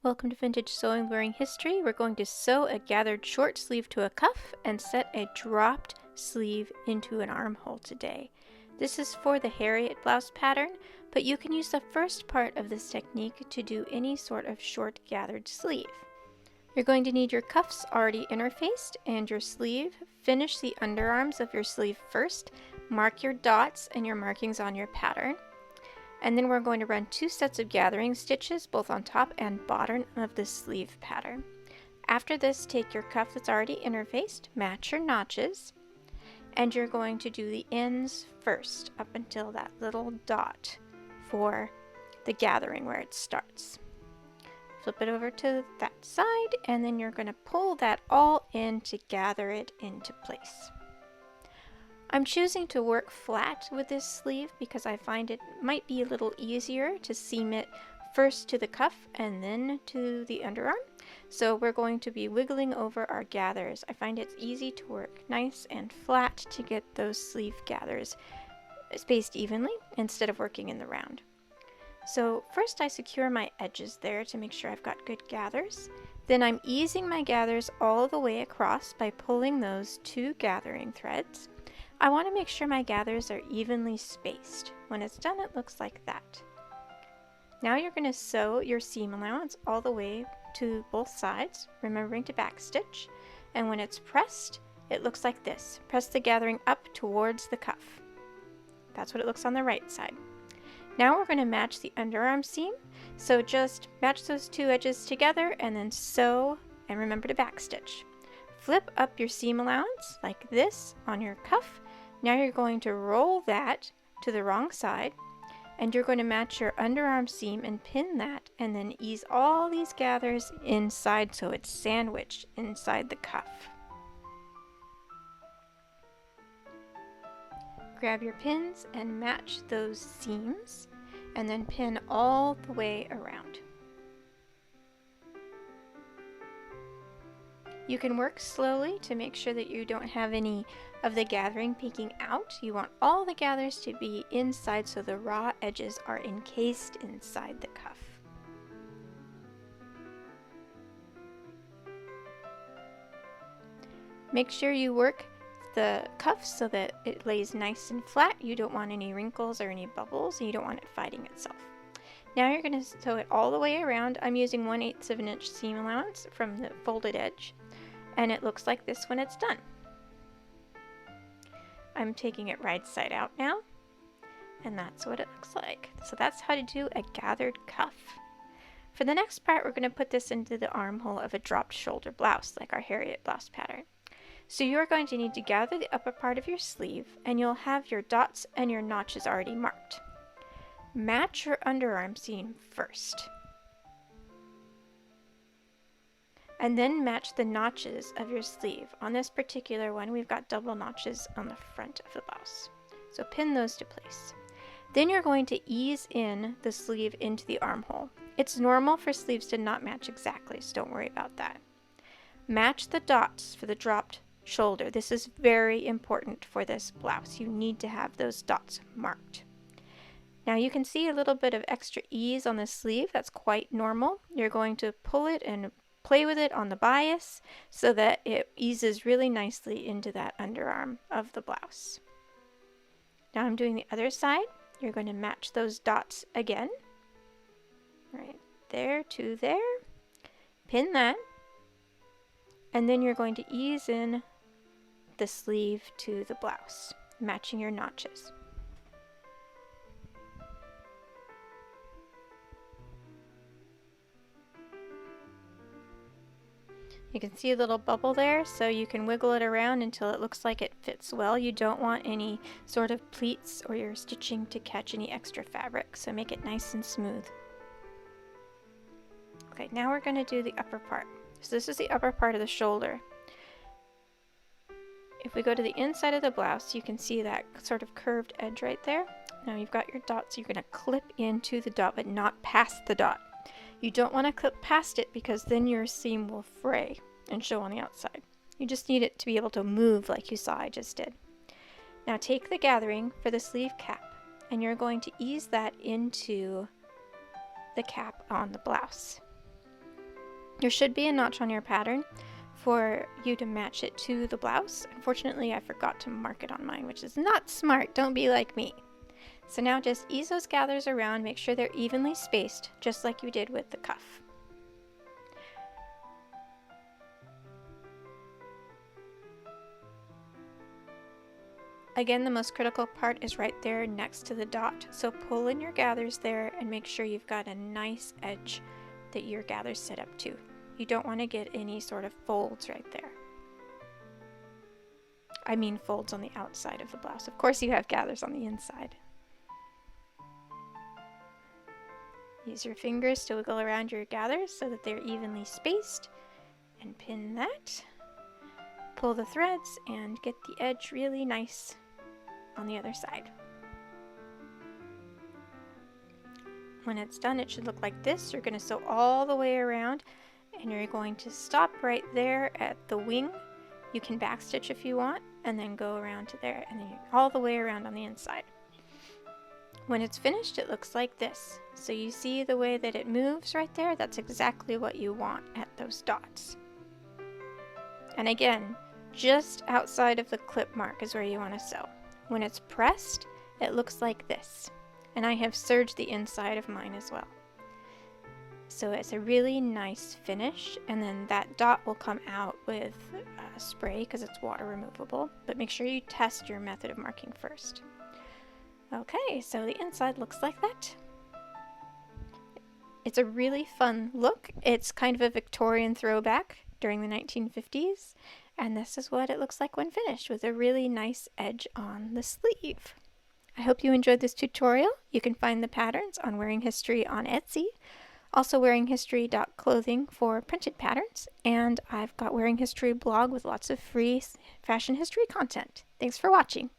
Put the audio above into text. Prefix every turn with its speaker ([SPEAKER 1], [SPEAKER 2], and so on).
[SPEAKER 1] Welcome to Vintage Sewing Wearing History. We're going to sew a gathered short sleeve to a cuff and set a dropped sleeve into an armhole today. This is for the Harriet blouse pattern, but you can use the first part of this technique to do any sort of short gathered sleeve. You're going to need your cuffs already interfaced and your sleeve. Finish the underarms of your sleeve first. Mark your dots and your markings on your pattern. And then we're going to run 2 sets of gathering stitches both on top and bottom of the sleeve pattern. After this, take your cuff that's already interfaced, match your notches, and you're going to do the ends first up until that little dot for the gathering where it starts. Flip it over to that side, and then you're going to pull that all in to gather it into place. I'm choosing to work flat with this sleeve because I find it might be a little easier to seam it first to the cuff and then to the underarm. So we're going to be wiggling over our gathers. I find it's easy to work nice and flat to get those sleeve gathers spaced evenly instead of working in the round. So first I secure my edges there to make sure I've got good gathers. Then I'm easing my gathers all the way across by pulling those 2 gathering threads. I want to make sure my gathers are evenly spaced. When it's done, it looks like that. Now you're going to sew your seam allowance all the way to both sides, remembering to backstitch. And when it's pressed, it looks like this. Press the gathering up towards the cuff. That's what it looks on the right side. Now we're going to match the underarm seam. So just match those 2 edges together and then sew and remember to backstitch. Flip up your seam allowance like this on your cuff. Now you're going to roll that to the wrong side and you're going to match your underarm seam and pin that and then ease all these gathers inside so it's sandwiched inside the cuff. Grab your pins and match those seams and then pin all the way around. You can work slowly to make sure that you don't have any of the gathering peeking out. You want all the gathers to be inside so the raw edges are encased inside the cuff. Make sure you work the cuff so that it lays nice and flat. You don't want any wrinkles or any bubbles, and you don't want it fighting itself. Now you're going to sew it all the way around. I'm using 1/8 of an inch seam allowance from the folded edge, and it looks like this when it's done. I'm taking it right side out now, and that's what it looks like. So that's how to do a gathered cuff. For the next part, we're going to put this into the armhole of a dropped shoulder blouse, like our Harriet blouse pattern. So you're going to need to gather the upper part of your sleeve, and you'll have your dots and your notches already marked. Match your underarm seam first, and then match the notches of your sleeve. On this particular one, we've got double notches on the front of the blouse. So pin those to place. Then you're going to ease in the sleeve into the armhole. It's normal for sleeves to not match exactly, so don't worry about that. Match the dots for the dropped shoulder. This is very important for this blouse. You need to have those dots marked. Now you can see a little bit of extra ease on the sleeve. That's quite normal. You're going to pull it and play with it on the bias so that it eases really nicely into that underarm of the blouse. Now I'm doing the other side. You're going to match those dots again. Right there to there. Pin that. And then you're going to ease in the sleeve to the blouse, matching your notches. You can see a little bubble there, so you can wiggle it around until it looks like it fits well. You don't want any sort of pleats or your stitching to catch any extra fabric, so make it nice and smooth. Okay, now we're going to do the upper part. So this is the upper part of the shoulder. If we go to the inside of the blouse, you can see that sort of curved edge right there. Now you've got your dots, so you're going to clip into the dot, but not past the dot. You don't want to clip past it because then your seam will fray and show on the outside. You just need it to be able to move like you saw I just did. Now take the gathering for the sleeve cap and you're going to ease that into the cap on the blouse. There should be a notch on your pattern for you to match it to the blouse. Unfortunately, I forgot to mark it on mine, which is not smart. Don't be like me. So now just ease those gathers around, make sure they're evenly spaced, just like you did with the cuff. Again, the most critical part is right there next to the dot. So pull in your gathers there and make sure you've got a nice edge that your gathers sit up to. You don't want to get any sort of folds right there. I mean folds on the outside of the blouse. Of course you have gathers on the inside. Use your fingers to wiggle around your gathers so that they're evenly spaced and pin that. Pull the threads and get the edge really nice on the other side. When it's done, it should look like this. You're going to sew all the way around and you're going to stop right there at the wing. You can backstitch if you want and then go around to there and then all the way around on the inside. When it's finished, it looks like this. So you see the way that it moves right there? That's exactly what you want at those dots. And again, just outside of the clip mark is where you want to sew. When it's pressed, it looks like this. And I have serged the inside of mine as well. So it's a really nice finish, and then that dot will come out with spray because it's water removable, but make sure you test your method of marking first. Okay, so the inside looks like that. It's a really fun look. It's kind of a Victorian throwback during the 1950s, and this is what it looks like when finished, with a really nice edge on the sleeve. I hope you enjoyed this tutorial. You can find the patterns on Wearing History on Etsy, also wearinghistory.clothing for printed patterns, and I've got Wearing History blog with lots of free fashion history content. Thanks for watching.